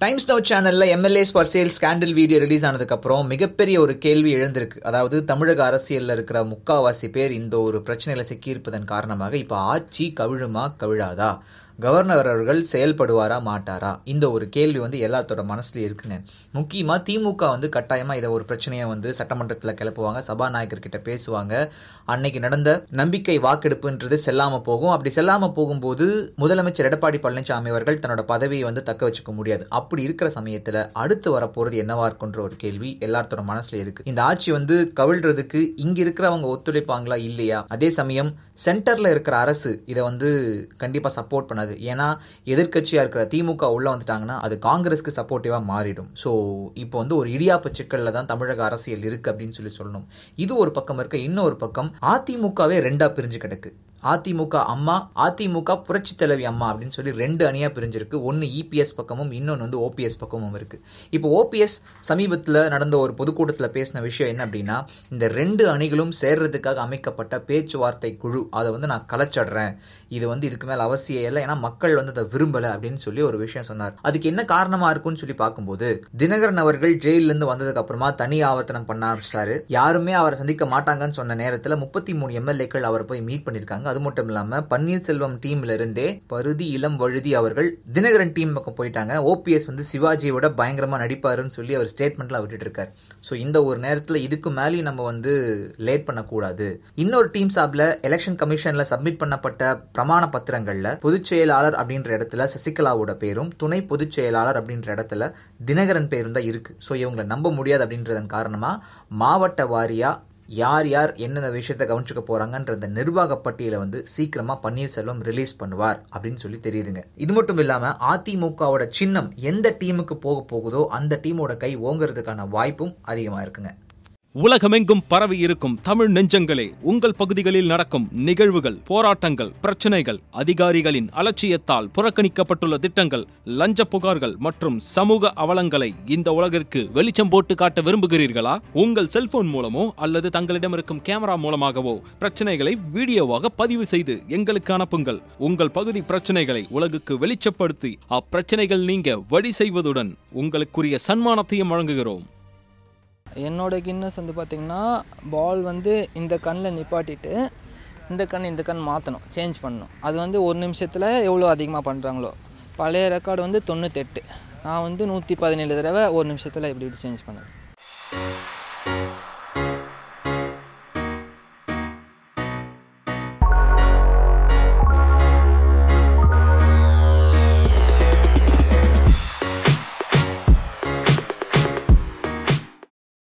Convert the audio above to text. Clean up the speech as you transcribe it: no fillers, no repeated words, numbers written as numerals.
Times now சேனல்ல MLAs for sale scandal video release ஆனதுக்கு அப்புறம் மிகப்பெரிய ஒரு கேள்வி எழுந்திருக்கு. அதாவது தமிழக அரசியல்ல இருக்கிற முக்காவாசி பேர் இந்த ஒரு பிரச்சனையில சிக்கியிருப்பதன் காரணமாக இப்ப ஆட்சி கவிழுமா கவிழாதா, கவர்னர் அவர்கள் செயல்படுவாரா மாட்டாரா, இந்த ஒரு கேள்வி எல்லாத்தோட மனசுலயும் இருக்குங்க. முக்கியமா திமுக கட்டாயமா இதை ஒரு பிரச்சனையை சட்டமன்றத்தில் கிளப்புவாங்க, சபாநாயகர் கிட்ட பேசுவாங்க. அன்னைக்கு நடந்த நம்பிக்கை வாக்கெடுப்புன்றது செல்லாம போகும். அப்படி செல்லாம போகும்போது முதலமைச்சர் எடப்பாடி பழனிசாமி அவர்கள் தன்னோட பதவியை தக்க வச்சுக்க முடியாது. அப்படி இருக்கிற சமயத்துல அடுத்து வரப்போறது என்னவா இருக்குன்ற ஒரு கேள்வி எல்லாத்தோட மனசுல இருக்கு. இந்த ஆட்சி கவிழ்றதுக்கு இங்க இருக்கிறவங்க ஒத்துழைப்பாங்களா இல்லையா? அதே சமயம் சென்டர்ல இருக்கிற அரசு இதை கண்டிப்பா சப்போர்ட் பண்ணாது. ஏன்னா எதிர்கட்சியா இருக்கிற திமுக உள்ள வந்துட்டாங்கன்னா அது காங்கிரஸ்க்கு சப்போர்ட்டிவா மாறிடும். ஸோ இப்போ ஒரு இடியாப்ப சிக்கல்ல தான் தமிழக அரசியல் இருக்கு அப்படின்னு சொல்லணும். இது ஒரு பக்கம் இருக்க, இன்னொரு பக்கம் அதிமுகவே ரெண்டா பிரிஞ்சு கிடக்கு. அதிமுக அம்மா, அதிமுக புரட்சி தலைவி அம்மா அப்படின்னு சொல்லி ரெண்டு அணியா பிரிஞ்சிருக்கு. ஒன்னு இபிஎஸ் பக்கமும் இன்னொன்னு ஓபிஎஸ் பக்கமும் இருக்கு. இப்போ ஓபிஎஸ் சமீபத்தில் நடந்த ஒரு பொதுக்கூட்டத்தில் பேசின விஷயம் என்ன அப்படின்னா, இந்த ரெண்டு அணிகளும் சேர்றதுக்காக அமைக்கப்பட்ட பேச்சுவார்த்தை குழு அதை நான் கலைச்சிடுறேன், இது இதுக்கு மேல அவசியம் இல்லை, ஏன்னா மக்கள் அதை விரும்பல அப்படின்னு சொல்லி ஒரு விஷயம் சொன்னார். அதுக்கு என்ன காரணமா இருக்கும்னு சொல்லி பார்க்கும்போது, தினகரன் அவர்கள் ஜெயில இருந்து வந்ததுக்கு அப்புறமா தனி ஆவர்த்தனம் பண்ண ஆரம்பிச்சிட்டாரு. யாருமே அவரை சந்திக்க மாட்டாங்கன்னு சொன்ன நேரத்தில் 33 எம்எல்ஏக்கள் அவரை போய் மீட் பண்ணிருக்காங்க. அது மட்டும் இல்லாம பன்னீர்செல்வம் டீம்ல இருந்தே பருதி இளம் வழுதி அவர்கள் தினகரன் டீம் பக்கம் போயிட்டாங்க. ஓபிஎஸ் சிவாஜியோட பயங்கரமா நடிப்பாருன்னு சொல்லி அவர் ஸ்டேட்மெண்ட்ல விட்டுட்டு இருக்காரு. சோ இந்த ஒரு நேரத்துல இதுக்கு மேலேயும் நம்ம லேட் பண்ணக்கூடாது. இன்னொரு டீம் சார்பில் எலெக்ஷன் கமிஷன்ல சப்மிட் பண்ணப்பட்ட பிரமாண பத்திரங்கள்ல பொதுச் செயலாளர் அப்படின்ற இடத்துல சசிகலாவோட பேரும், துணை பொதுச் செயலாளர் அப்படின்ற இடத்துல தினகரன் பேரும் தான் இருக்கு. சோ இவங்களை நம்ப முடியாது அப்படின்றதன் காரணமா மாவட்ட வாரியா யார் யார் என்னென்ன விஷயத்தை கவனிச்சுக்க போறாங்கன்ற நிர்வாக பட்டியலை சீக்கிரமா பன்னீர்செல்வம் ரிலீஸ் பண்ணுவார் அப்படின்னு சொல்லி தெரியுதுங்க. இது மட்டும் இல்லாம அதிமுகவோட சின்னம் எந்த டீமுக்கு போக போகுதோ அந்த டீமோட கை ஓங்குறதுக்கான வாய்ப்பும் அதிகமா இருக்குங்க. உலகமெங்கும் பரவி இருக்கும் தமிழ் நெஞ்சங்களே, உங்கள் பகுதிகளில் நடக்கும் நிகழ்வுகள், போராட்டங்கள், பிரச்சனைகள், அதிகாரிகளின் அலட்சியத்தால் புறக்கணிக்கப்பட்டுள்ள திட்டங்கள், லஞ்ச புகார்கள் மற்றும் சமூக அவலங்களை இந்த உலகிற்கு வெளிச்சம் போட்டு காட்ட விரும்புகிறீர்களா? உங்கள் செல்போன் மூலமோ அல்லது தங்களிடம் இருக்கும் கேமரா மூலமாகவோ பிரச்சனைகளை வீடியோவாக பதிவு செய்து எங்களுக்கு அனுப்புங்கள். உங்கள் பகுதி பிரச்சனைகளை உலகுக்கு வெளிச்சப்படுத்தி அப்பிரச்சனைகள் நீங்க வழி செய்வதுடன் உங்களுக்குரிய சன்மானத்தையும் வழங்குகிறோம். என்னோட கின்னஸ் பார்த்திங்கன்னா, பால் இந்த கண்ணில் நிப்பாட்டிட்டு இந்த கண் மாற்றணும், சேஞ்ச் பண்ணணும். அது ஒரு நிமிஷத்தில் எவ்வளோ அதிகமாக பண்ணுறாங்களோ. பழைய ரெக்கார்டு 98, நான் 117 தடவை ஒரு நிமிஷத்தில் இப்படி சேஞ்ச் பண்ணேன்.